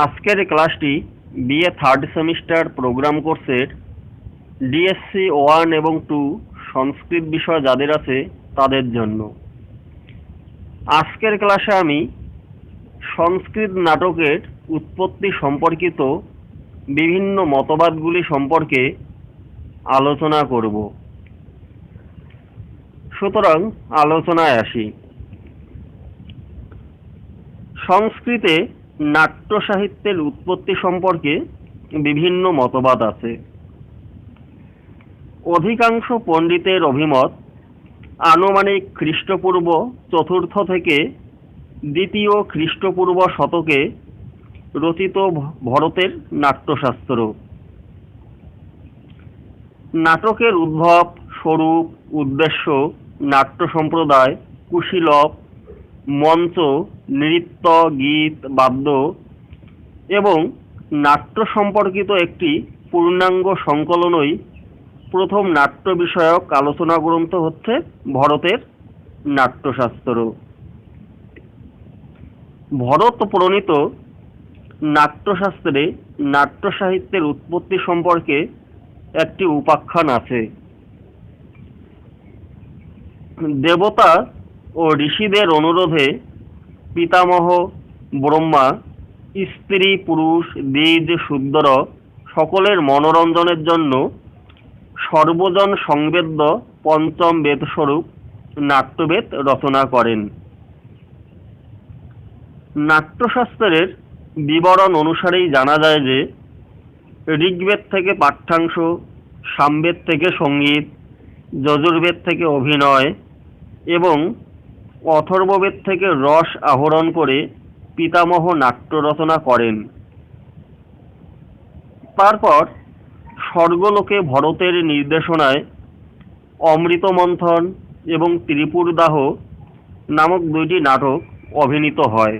আজকের ক্লাসটি BA third semester programme কোর্সের ডিএসসি 1 এবং 2 সংস্কৃত বিষয় যাদের আছে তাদের জন্য। আজকের ক্লাসে আমি সংস্কৃত নাটকের উৎপত্তি সম্পর্কিত বিভিন্ন মতবাদগুলি সম্পর্কে আলোচনা করব। সুতরাং আলোচনায় আসি। সংস্কৃতে নাট্য সাহিত্যের উৎপত্তি সম্পর্কে বিভিন্ন মতবাদ আছে। অধিকাংশ পণ্ডিতের অভিমত আনুমানিক খ্রিস্টপূর্ব 4th থেকে 2য় খ্রিস্টপূর্ব শতকে রচিত ভরতের নাট্যশাস্ত্র। নাটকের উদ্ভব, স্বরূপ, উদ্দেশ্য, নাট্য সম্প্রদায়, কুশীলব, মঞ্চ, নৃত্য, গীত, বাদ্য এবং নাট্য সম্পর্কিত একটি পূর্ণাঙ্গ সংকলনই প্রথম নাট্য বিষয়ক আলোচনা গ্রন্থ হচ্ছে ভরতের নাট্যশাস্ত্র। ভরত প্রণীত নাট্যশাস্ত্রে নাট্য সাহিত্যের উৎপত্তি সম্পর্কে একটি উপাখ্যান আছে। দেবতা ও ঋষিদের অনুরোধে পিতামহ ব্রহ্মা স্ত্রী, পুরুষ, দ্বিজ, শূদ্র সকলের মনোরঞ্জনের জন্য সর্বজন সংবেদ্য পঞ্চম বেদস্বরূপ নাট্যবেদ রচনা করেন। নাট্যশাস্ত্রের বিবরণ অনুসারেই জানা যায় যে ঋগ্বেদ থেকে পাঠ্যাংশ, সামবেদ থেকে সঙ্গীত, যজুর্বেদ থেকে অভিনয় এবং অথর্ববেদ থেকে রস আহরণ করে পিতামহ নাট্য রচনা করেন। তারপর স্বর্গলোকে ভরতের নির্দেশনায় অমৃত মন্থন এবং ত্রিপুরদাহ নামক 2টি নাটক অভিনীত হয়।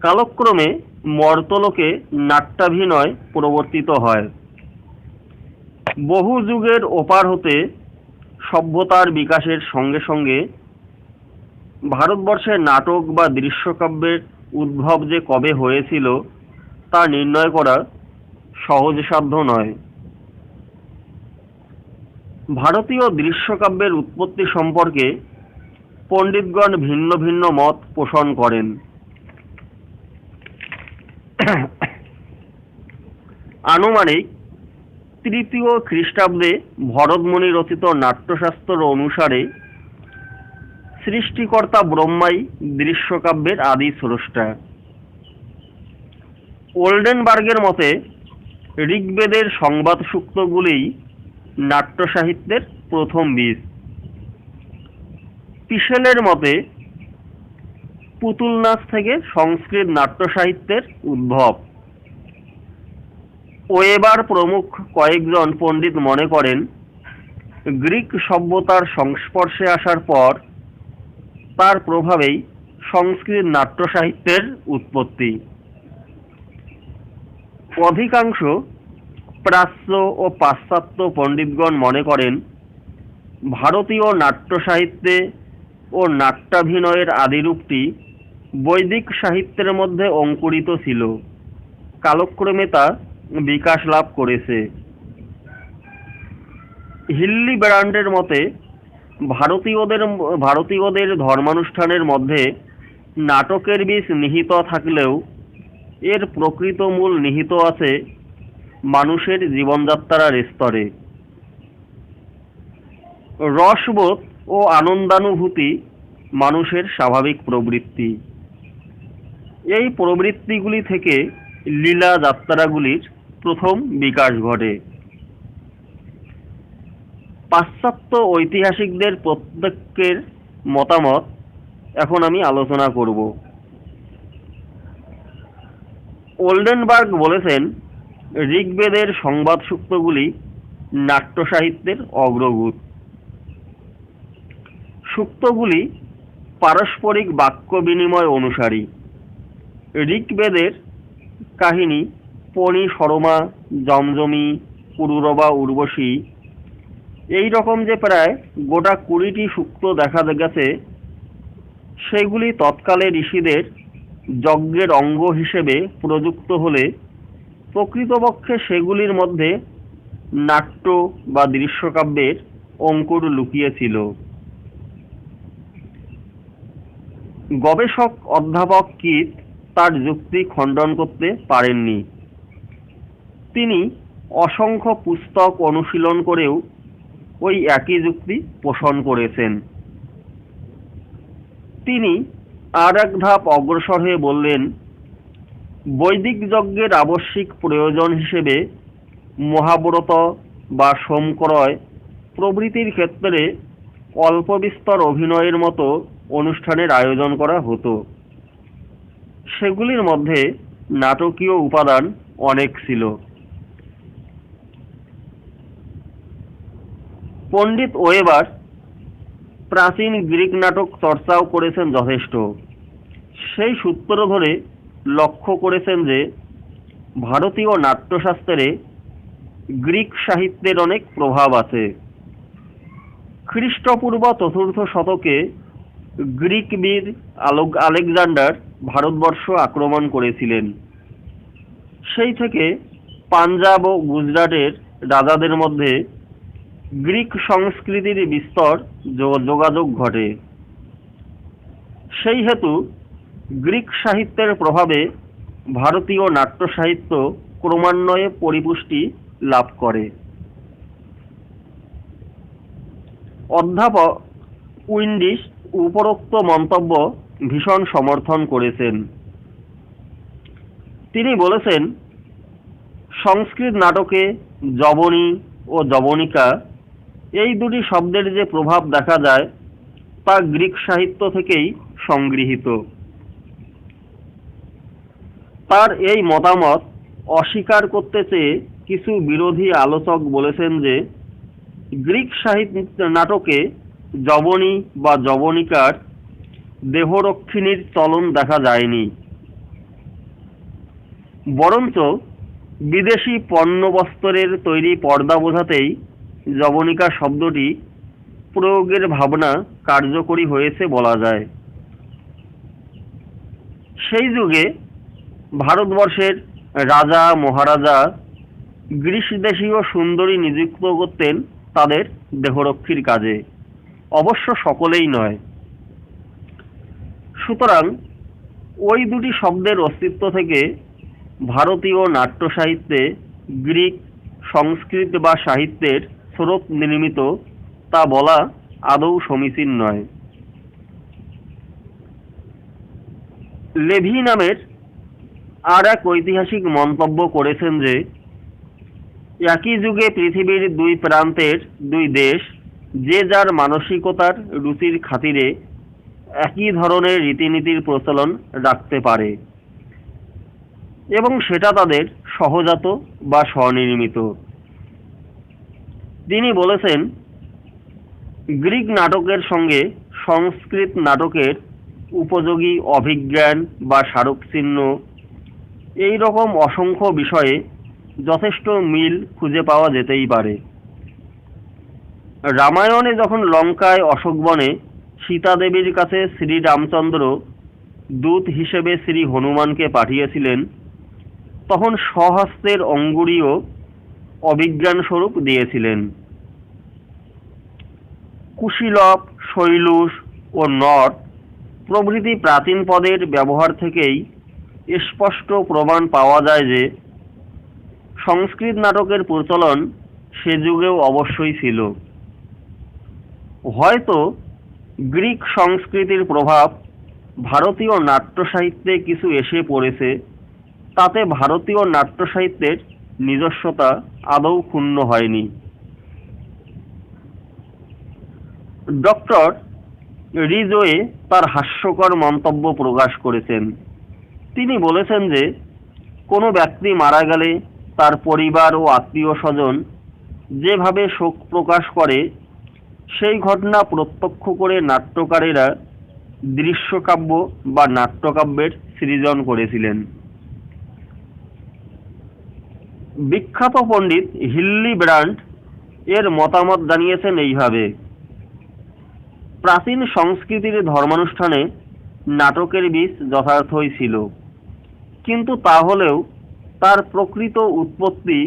কালক্রমে মর্তলোকে নাট্যাভিনয় প্রবর্তিত হয়। বহু যুগের ওপার হতে সভ্যতার বিকাশের সঙ্গে সঙ্গে ভারতবর্ষের নাটক বা দৃশ্যকাব্যের উদ্ভব যে কবে হয়েছিল তা নির্ণয় করা সহজসাধ্য নয়। ভারতীয় দৃশ্যকাব্যের উৎপত্তি সম্পর্কে পণ্ডিতগণ ভিন্ন ভিন্ন মত পোষণ করেন। আনুমানিক 3য় খ্রিস্টাব্দে ভরতমুনি রচিত নাট্যশাস্ত্র অনুসারে সৃষ্টিকর্তা ব্রহ্মাই দৃশ্যকাব্যের আদি স্রষ্টা। ওল্ডেনবার্গের মতে ঋগ্বেদের সংবাদ সূক্তগুলিই নাট্য সাহিত্যের প্রথম বীজ। পিশেলের মতে পুতুল নাচ থেকে সংস্কৃত নাট্য সাহিত্যের উদ্ভব। ওয়েবার প্রমুখ কয়েকজন পণ্ডিত মনে করেন গ্রিক সভ্যতার সংস্পর্শে আসার পর তার প্রভাবেই সংস্কৃত নাট্য সাহিত্যের উৎপত্তি। অধিকাংশ প্রাচ্য ও পাশ্চাত্য পণ্ডিতগণ মনে করেন ভারতীয় নাট্য সাহিত্যে ও নাট্যাভিনয়ের আদিরূপটি বৈদিক সাহিত্যের মধ্যে অঙ্কুরিত ছিল, কালক্রমে তা বিকাশ লাভ করেছে। হিল্লি ব্র্যান্ডের মতে ভারতীয়দের ধর্মানুষ্ঠানের মধ্যে নাটকের বীজ নিহিত থাকলেও এর প্রকৃত মূল নিহিত আছে মানুষের জীবনযাত্রার স্তরে। রসবোধ ও আনন্দানুভূতি মানুষের স্বাভাবিক প্রবৃত্তি। এই প্রবৃত্তিগুলি থেকে লীলা যাত্রাগুলির প্রথম বিকাশ ঘটে। পাশ্চাত্য ঐতিহাসিকদের প্রত্যেকের মতামত এখন আমি আলোচনা করব। ওল্ডেনবার্গ বলেছেন ঋগ্বেদের সংবাদ সূক্তগুলি নাট্য সাহিত্যের অগ্রদূত। সূক্তগুলি পারস্পরিক বাক্য বিনিময় অনুসারী। ঋগ্বেদের কাহিনী পণি, সরমা, জমজমি, পুরুরবা, উর্বশী এই রকম যে প্রায় গোটা 20টি সূক্ত দেখা গেছে, সেগুলি তৎকালে ঋষিদের যজ্ঞের অঙ্গ হিসেবে প্রযুক্ত হলে প্রকৃতপক্ষে সেগুলির মধ্যে নাট্য বা দৃশ্যকাব্যের অঙ্কুর লুকিয়েছিল। গবেষক অধ্যাপক কিথ তার যুক্তি খণ্ডন করতে পারেননি। তিনি অসংখ্য পুস্তক অনুশীলন করেও ওই একই যুক্তি পোষণ করেছেন। তিনি আর এক ধাপ অগ্রসর হয়ে বললেন, বৈদিক যজ্ঞের আবশ্যিক প্রয়োজন হিসেবে মহাব্রত বা সোমক্রয় প্রভৃতির ক্ষেত্রে অল্প বিস্তর অভিনয়ের মতো অনুষ্ঠানের আয়োজন করা হতো। সেগুলির মধ্যে নাটকীয় উপাদান অনেক ছিল। পণ্ডিত ওয়েবার প্রাচীন গ্রিক নাটক চর্চাও করেছেন যথেষ্ট। সেই সূত্র ধরে লক্ষ্য করেছেন যে ভারতীয় নাট্যশাস্ত্রে গ্রিক সাহিত্যের অনেক প্রভাব আছে। খ্রিস্টপূর্ব ৪র্থ শতকে গ্রিক বীর আলেকজান্ডার ভারতবর্ষ আক্রমণ করেছিলেন। সেই থেকে পাঞ্জাব ও গুজরাটের রাজাদের মধ্যে গ্রিক সংস্কৃতির বিস্তর যোগাযোগ ঘটে। সেই হেতু গ্রিক সাহিত্যের প্রভাবে ভারতীয় নাট্য সাহিত্য ক্রমান্বয়ে পরিপুষ্টি লাভ করে। অধ্যাপক উইন্ডিস উপরোক্ত মন্তব্য ভীষণ সমর্থন করেছেন। তিনি বলেছেন, সংস্কৃত নাটকে যবনী ও যবনিকা এই দুটি শব্দের যে প্রভাব দেখা যায় তা গ্রিক সাহিত্য থেকেই সংগৃহীত। তার এই মতামত অস্বীকার করতে চেয়ে কিছু বিরোধী আলোচক বলেছেন যে গ্রিক সাহিত্য নাটকে যবনী বা যবনিকার দেহরক্ষিণীর চলন দেখা যায়নি, বরঞ্চ বিদেশি পণ্য বস্ত্রের তৈরি পর্দা বোঝাতেই যবনিকা শব্দটি প্রয়োগের ভাবনা কার্যকরী হয়েছে বলা যায়। সেই যুগে ভারতবর্ষের রাজা মহারাজা গ্রীস দেশীয় সুন্দরী নিযুক্ত করতেন তাদের দেহরক্ষীর কাজে, অবশ্য সকলেই নয়। সুতরাং ওই দুটি শব্দের অস্তিত্ব থেকে ভারতীয় নাট্য সাহিত্যে গ্রিক সংস্কৃত বা সাহিত্যের স্রোত নির্মিত তা বলা আদৌ সমীচীন নয়। লেভি নামের আর এক ঐতিহাসিক মন্তব্য করেছেন যে একই যুগে পৃথিবীর দুই প্রান্তের দুই দেশ যে যার মানসিকতার রুচির খাতিরে একই ধরনের রীতিনীতির প্রচলন রাখতে পারে এবং সেটা তাদের সহজাত বা স্বনির্মিত। তিনি বলেছেন, গ্রিক নাটকের সঙ্গে সংস্কৃত নাটকের উপযোগী অভিজ্ঞান বা স্মারকচিহ্ন এই রকম অসংখ্য বিষয়ে যথেষ্ট মিল খুঁজে পাওয়া যেতেই পারে। রামায়ণে যখন লঙ্কায় অশোকবনে সীতা দেবীর কাছে শ্রী রামচন্দ্র দূত হিসেবে শ্রী হনুমানকে পাঠিয়েছিলেন, তখন স্বহস্তের অঙ্গুরীয় অভিজ্ঞান স্বরূপ দিয়েছিলেন। কুশীলব, শৈলুষ ও নর প্রভৃতি প্রাচীন পদের ব্যবহার থেকেই স্পষ্ট প্রমাণ পাওয়া যায় যে সংস্কৃত নাটকের প্রচলন সে যুগেও অবশ্যই ছিল। হয়তো গ্রিক সংস্কৃতির প্রভাব ভারতীয় নাট্য সাহিত্যে কিছু এসে পড়েছে, তাতে ভারতীয় নাট্য সাহিত্যের নিজস্বতা আদৌ ক্ষুণ্ণ হয়নি। ডক্টর রিজওয়ে তার হাস্যকর মন্তব্য প্রকাশ করেছেন। তিনি বলেছেন যে কোনো ব্যক্তি মারা গেলে তার পরিবার ও আত্মীয় স্বজন যেভাবে শোক প্রকাশ করে সেই ঘটনা প্রত্যক্ষ করে নাট্যকারেরা দৃশ্যকাব্য বা নাট্যকাব্যের সৃজন করেছিলেন। বিখ্যাত পণ্ডিত হিল্লি ব্রান্ড এর মতামত জানিয়েছেন এইভাবে, প্রাচীন সংস্কৃতির ধর্মানুষ্ঠানে নাটকের বীজ যথার্থই ছিল, কিন্তু তা হলেও তার প্রকৃত উৎপত্তি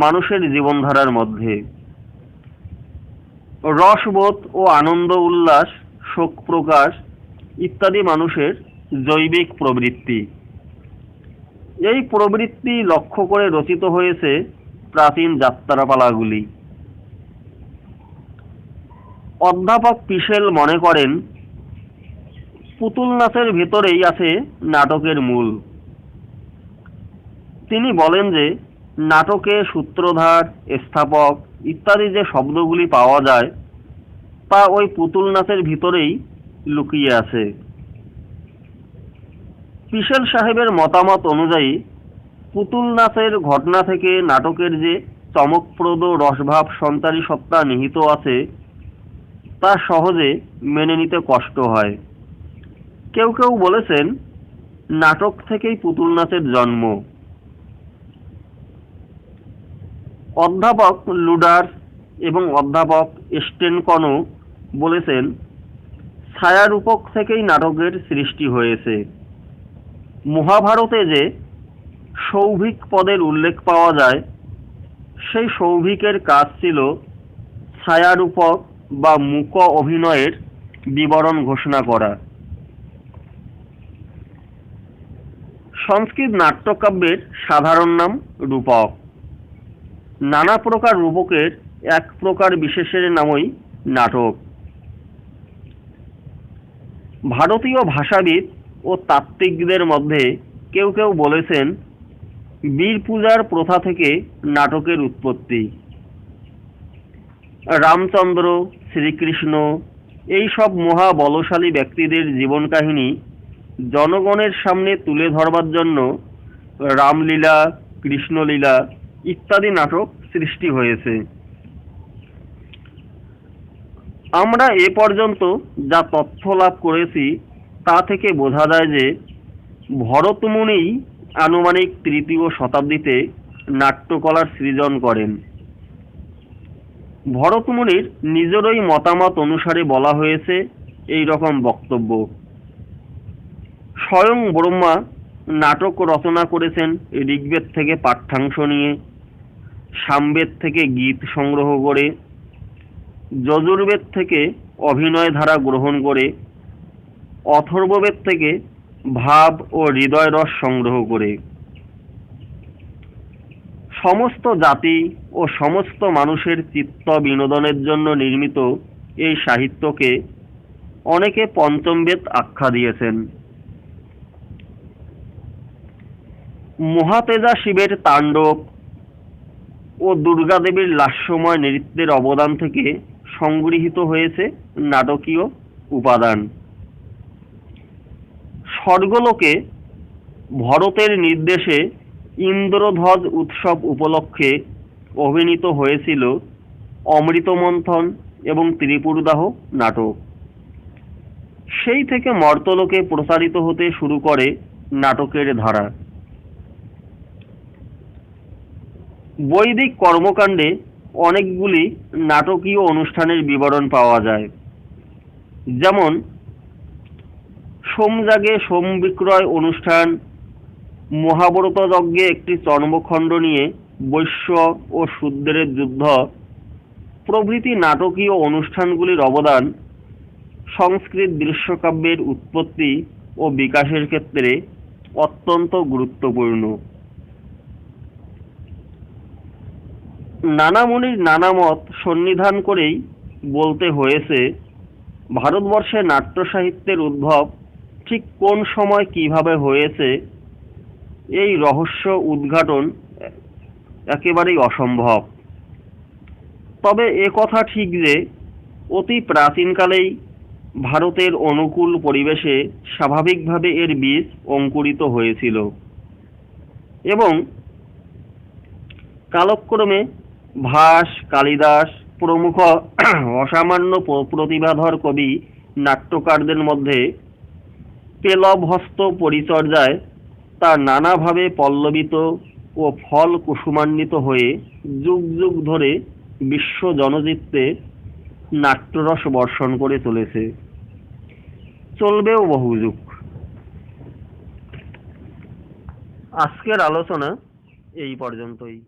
মানুষের জীবনধারার মধ্যে। রসবোধ ও আনন্দ উল্লাস, শোক প্রকাশ ইত্যাদি মানুষের জৈবিক প্রবৃত্তি। এই প্রবৃত্তি লক্ষ্য করে রচিত হয়েছে প্রাচীন যাত্রাপালাগুলি। অধ্যাপক পিশেল মনে করেন, পুতুল নাচের ভেতরেই আছে নাটকের মূল। তিনি বলেন যে নাটকে সূত্রধার, স্থাপক ইত্যাদি যে শব্দগুলি পাওয়া যায় তা ওই পুতুল নাচের ভিতরেই লুকিয়ে আছে। পিশেল সাহেবের মতামত অনুযায়ী পুতুল নাচের ঘটনা থেকে নাটকের যে চমকপ্রদ রসভাব সঞ্চারী সত্তা নিহিত আছে তা সহজে মেনে নিতে কষ্ট হয়। কেউ কেউ বলেছেন নাটক থেকেই পুতুল নাচের জন্ম। অধ্যাপক লুডার এবং অধ্যাপক স্টেনকনও বলেছেন ছায়ারূপক থেকেই নাটকের সৃষ্টি হয়েছে। মহাভারতে যে সৌভিক পদের উল্লেখ পাওয়া যায়, সেই সৌভিকের কাজ ছিল ছায়ারূপক বা মূক অভিনয়ের বিবরণ ঘোষণা করা। সংস্কৃত নাট্যকাব্যের সাধারণ নাম রূপক। নানা প্রকার রূপকের এক প্রকার বিশেষের নামই নাটক। ভারতীয় ভাষাবিদ ও তাত্ত্বিকদের মধ্যে কেউ কেউ বলেছেন বীর পূজার প্রথা থেকে নাটকের উৎপত্তি। রামচন্দ্র, শ্রীকৃষ্ণ এই সব মহা বলশালী ব্যক্তিদের জীবন কাহিনী জনগণের সামনে তুলে ধরবার জন্য রামলীলা, কৃষ্ণলীলা ইত্যাদি নাটক সৃষ্টি হয়েছে। আমরা এ পর্যন্ত যা তথ্য লাভ করেছি তা থেকে বোঝা যায় যে ভরতমুনিই আনুমানিক ৩য় শতাব্দীতে নাট্যকলার সৃজন করেন। ভরতমুনির নিজেরই মতামত অনুসারে বলা হয়েছে এই রকম বক্তব্য। স্বয়ং ব্রহ্মা নাটক রচনা করেছেন ঋগ্বেদ থেকে পাঠ্যাংশ নিয়ে, সামবেদ থেকে গীত সংগ্রহ করে, যজুর্বেদ থেকে অভিনয় ধারা গ্রহণ করে, অথর্ববেদ থেকে ভাব ও হৃদয় রস সংগ্রহ করে। সমস্ত জাতি ও সমস্ত মানুষের চিত্ত বিনোদনের জন্য নির্মিত এই সাহিত্যকে অনেকে পঞ্চম বেদ আখ্যা দিয়েছেন। মহাতেজা শিবের তাণ্ডব ও দুর্গা দেবীর লাস্যময় নৃত্যের অবদান থেকে সংগৃহীত হয়েছে নাটকীয় উপাদান। স্বর্গলোকে ভরতের নির্দেশে ইন্দ্রধ্বজ উৎসব উপলক্ষে অভিনীত হয়েছিল অমৃতমন্থন এবং ত্রিপুরদাহ নাটক। সেই থেকে মর্তলোকে প্রচারিত হতে শুরু করে নাটকের ধারা। বৈদিক কর্মকাণ্ডে অনেকগুলি নাটকীয় অনুষ্ঠানের বিবরণ পাওয়া যায়, যেমন সোমযাগে সোম বিক্রয় অনুষ্ঠান, মহাব্রত যজ্ঞে একটি চর্মখণ্ড নিয়ে বৈশ্য ও শূদ্রের যুদ্ধ প্রভৃতি নাটকীয় অনুষ্ঠানগুলির অবদান সংস্কৃত দৃশ্যকাব্যের উৎপত্তি ও বিকাশের ক্ষেত্রে অত্যন্ত গুরুত্বপূর্ণ। নানা মুনির নানা মত সন্নিধান করেই বলতে হয়েছে ভারতবর্ষে নাট্য সাহিত্যের উদ্ভব ঠিক কোন সময় কিভাবে হয়েছে এই রহস্য উদ্ঘাটন একেবারেই অসম্ভব। তবে এ কথা ঠিক যে অতি প্রাচীনকালেই ভারতের অনুকূল পরিবেশে স্বাভাবিকভাবে এর বীজ অঙ্কুরিত হয়েছিল এবং কালক্রমে ভাস, কালিদাস প্রমুখ অসামান্য প্রতিভাধর কবি নাট্যকারদের মধ্যে পেলবহস্ত পরিচর্যায় তা নানাভাবে পল্লবিত ও ফল কুসুমান্বিত হয়ে যুগ যুগ ধরে বিশ্ব জনচিত্তে নাট্যরস বর্ষণ করে চলেছে। চলবেও বহু যুগ। আজকের আলোচনা এই পর্যন্তই।